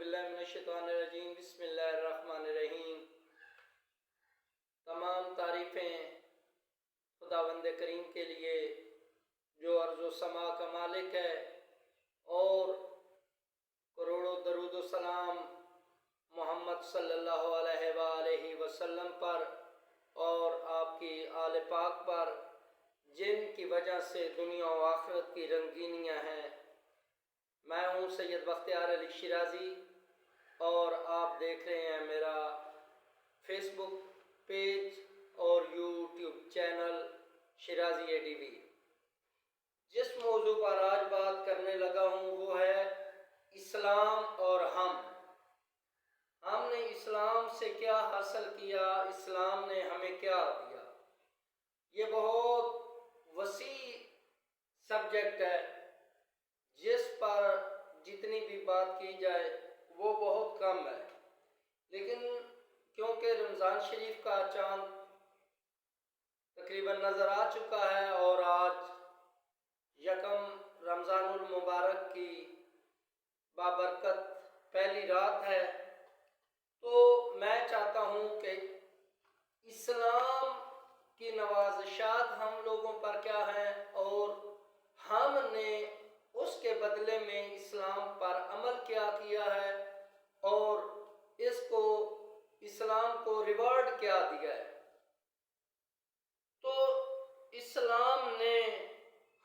باللہ من الشیطان الرجیم بسم اللہ الرحمن الرحیم۔ تمام تعریفیں خداوند کریم کے لیے جو ارض و سما کا مالک ہے، اور کروڑوں درود و سلام محمد صلی اللہ علیہ وآلہ وسلم پر اور آپ کی آل پاک پر، جن کی وجہ سے دنیا و آخرت کی رنگینیاں ہیں۔ میں ہوں سید بختیار علی شیرازی، اور آپ دیکھ رہے ہیں میرا فیس بک پیج اور یوٹیوب چینل شیرازی اے ڈی وی۔ جس موضوع پر آج بات کرنے لگا ہوں وہ ہے اسلام اور ہم نے اسلام سے کیا حاصل کیا، اسلام نے ہمیں کیا دیا۔ یہ بہت وسیع سبجیکٹ ہے، جس پر جتنی بھی بات کی جائے وہ بہت کم ہے، لیکن کیونکہ رمضان شریف کا چاند تقریباً نظر آ چکا ہے اور آج یکم رمضان المبارک کی بابرکت پہلی رات ہے، تو میں چاہتا ہوں کہ اسلام کی نوازشات ہم لوگوں پر کیا ہیں اور ہم نے اس کے بدلے میں اسلام پر عمل کیا ہے اور اسلام کو ریوارڈ کیا دیا ہے۔ تو اسلام نے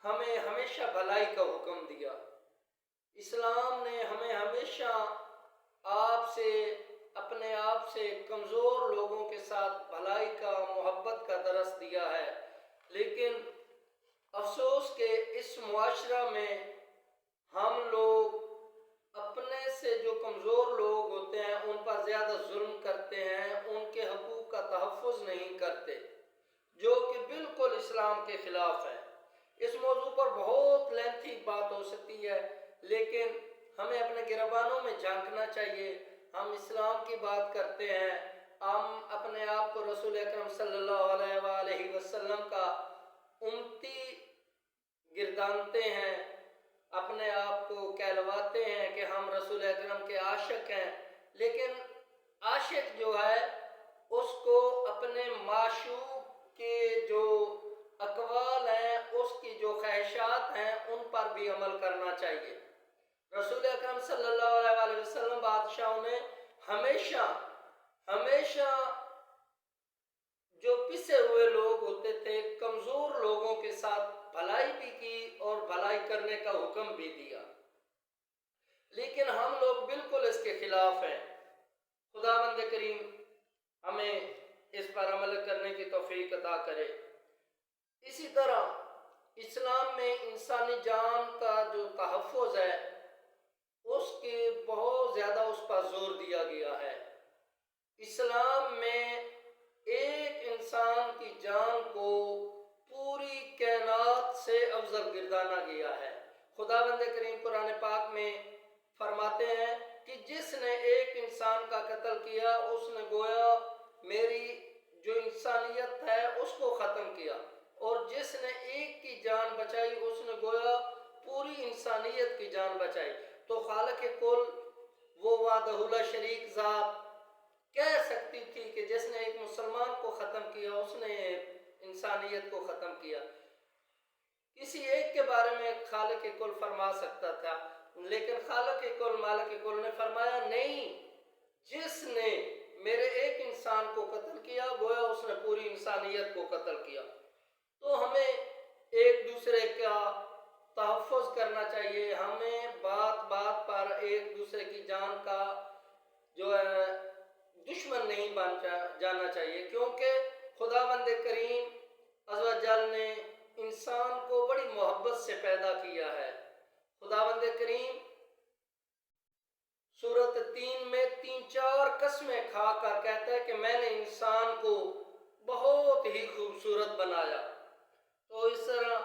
ہمیں ہمیشہ بھلائی کا حکم دیا، اسلام نے ہمیں ہمیشہ اپنے آپ سے کمزور لوگوں کے ساتھ بھلائی کا، محبت کا درس دیا ہے، لیکن افسوس کہ اس معاشرہ میں ہم لوگ اپنے سے جو کمزور لوگ ہوتے ہیں ان پر زیادہ ظلم کرتے ہیں، ان کے حقوق کا تحفظ نہیں کرتے، جو کہ بالکل اسلام کے خلاف ہے۔ اس موضوع پر بہت لینتھی بات ہو سکتی ہے، لیکن ہمیں اپنے گریبانوں میں جھانکنا چاہیے۔ ہم اسلام کی بات کرتے ہیں، ہم اپنے آپ کو رسول اکرم صلی اللہ علیہ وآلہ وسلم کا امتی گردانتے ہیں، اپنے آپ کو کہلواتے ہیں کہ ہم رسول اکرم کے عاشق ہیں، لیکن عاشق جو ہے اس کو اپنے معشوق کے جو اقوال ہیں، اس کی جو خواہشات ہیں، ان پر بھی عمل کرنا چاہیے۔ رسول اکرم صلی اللہ علیہ وآلہ وسلم بادشاہوں نے ہمیشہ جو پسے ہوئے لوگ ہوتے تھے، کمزور لوگوں کے ساتھ بھلائی بھی کی اور بھلائی کرنے کا حکم بھی دیا، لیکن ہم لوگ بالکل اس کے خلاف ہیں۔ خداوند کریم ہمیں اس پر عمل کرنے کی توفیق عطا کرے۔ اسی طرح اسلام میں انسانی جان کا جو تحفظ ہے، اس کے بہت زیادہ اس پر زور دیا گیا ہے۔ اسلام میں ایک انسان کی جان کو پوری کائنات سے افضل گردانا گیا ہے۔ خداوند کریم قرآن پاک میں فرماتے ہیں کہ جس نے ایک انسان کا قتل کیا، اس نے گویا میری جو انسانیت ہے اس کو ختم کیا، اور جس نے ایک کی جان بچائی، اس نے گویا پوری انسانیت کی جان بچائی۔ تو خالق کل، وہ وحدہ لا شریک ذات کہہ سکتی تھی کہ جس نے ایک مسلمان کو ختم کیا، اس نے انسانیت کو ختم کیا۔ کسی ایک کے بارے میں خالق کل فرما سکتا تھا، لیکن خالق کل، مالک کل نے فرمایا نہیں، جس نے میرے ایک انسان کو قتل کیا، گویا اس نے پوری انسانیت کو قتل کیا۔ تو ہمیں ایک دوسرے کا تحفظ کرنا چاہیے، ہمیں بات بات پر ایک دوسرے کی جان کا جو ہے دشمن نہیں بن جانا چاہیے، کیونکہ خداوند کریم عز و جل نے انسان کو بڑی محبت سے پیدا کیا ہے۔ خداوند کریم سورۃ 3 میں 3-4 قسمیں کھا کر کہتا ہے کہ میں نے انسان کو بہت ہی خوبصورت بنایا۔ تو اس طرح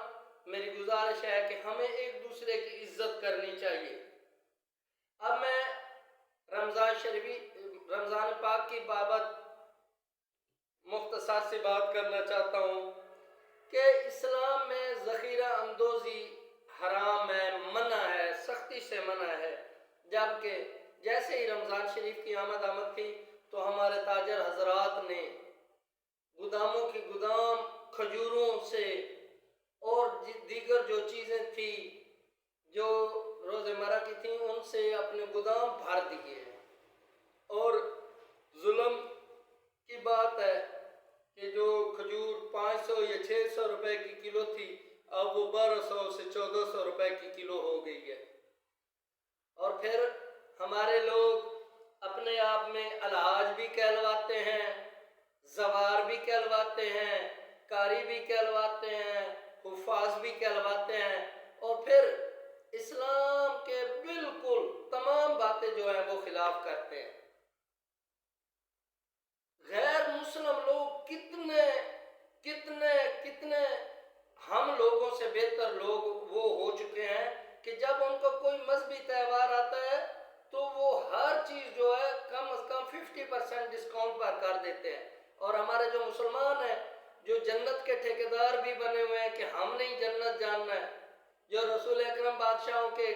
میری گزارش ہے کہ ہمیں ایک دوسرے کی عزت کرنی چاہیے۔ اب میں رمضان پاک کی بابت مختصر سی بات کرنا چاہتا ہوں کہ اسلام میں ذخیرہ اندوزی حرام ہے، منع ہے، سختی سے منع ہے، جبکہ جیسے ہی رمضان شریف کی آمد تھی تو ہمارے تاجر حضرات نے گوداموں کی گودام کھجوروں سے اور دیگر جو چیزیں تھی جو روزمرہ کی تھیں ان سے اپنے گودام بھر دیے ہیں۔ اور ظلم کی بات ہے کہ جو کھجور 500 یا 600 روپے کی کلو تھی اب وہ 1200 سے 1400 روپے کی کلو ہو گئی ہے۔ اور پھر ہمارے لوگ اپنے آپ میں الحاج بھی کہلواتے ہیں، زوار بھی کہلواتے ہیں، قاری بھی کہلواتے ہیں، حفاظ بھی کہلواتے ہیں، اور پھر اسلام کے بالکل تمام باتیں جو ہیں وہ خلاف کرتے ہیں۔ غیر مسلم لوگ کتنے کتنے کتنے ہم لوگوں سے بہتر لوگ وہ ہو چکے ہیں کہ جب ان کو کوئی مذہبی تہوار آتا ہے تو وہ ہر چیز جو ہے کم از کم 50% ڈسکاؤنٹ پر کر دیتے ہیں۔ اور ہمارے جو مسلمان ہیں جو جنت کے ٹھیکیدار بھی بنے ہوئے ہیں کہ ہم نے جنت جاننا ہے، جو رسول اکرم بادشاہوں کے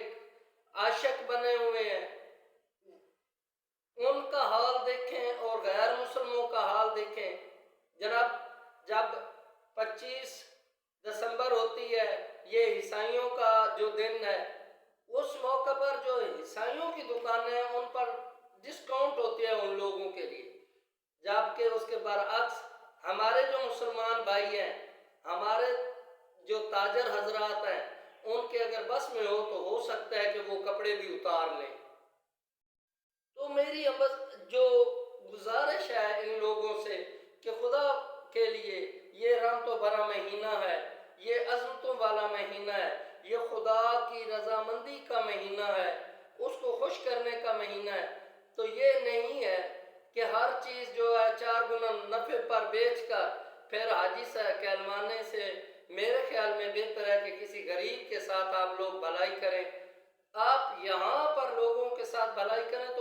عاشق بنے ہوئے ہیں، ان کا حال دیکھیں اور غیر مسلموں کا حال دیکھیں۔ جناب جب 25 دسمبر ہوتی ہے، یہ عیسائیوں کا جو دن ہے، اس موقع پر جو عیسائیوں کی دکانیں ہیں ان پر ڈسکاؤنٹ ہوتی ہے ان لوگوں کے لیے، جبکہ اس کے برعکس ہمارے جو مسلمان بھائی ہیں، ہمارے جو تاجر حضرات ہیں، ان کے اگر بس میں ہو سکتا ہے کہ وہ کپڑے بھی اتار لیں۔ تو میری جو گزارش ہے ان لوگوں سے کہ خدا کے لیے یہ رحمت و بھرا مہینہ ہے، یہ عظمتوں والا مہینہ ہے، یہ خدا کی رضامندی کا مہینہ ہے، اس کو خوش کرنے کا مہینہ ہے۔ تو یہ نہیں ہے کہ ہر چیز جو ہے 4 گنا نفع پر بیچ کر پھر حاجی سے کہلوانے سے میرے خیال میں بہتر ہے کہ کسی غریب کے ساتھ آپ لوگ بھلائی کریں۔ آپ یہاں پر لوگوں کے ساتھ بھلائی کریں تو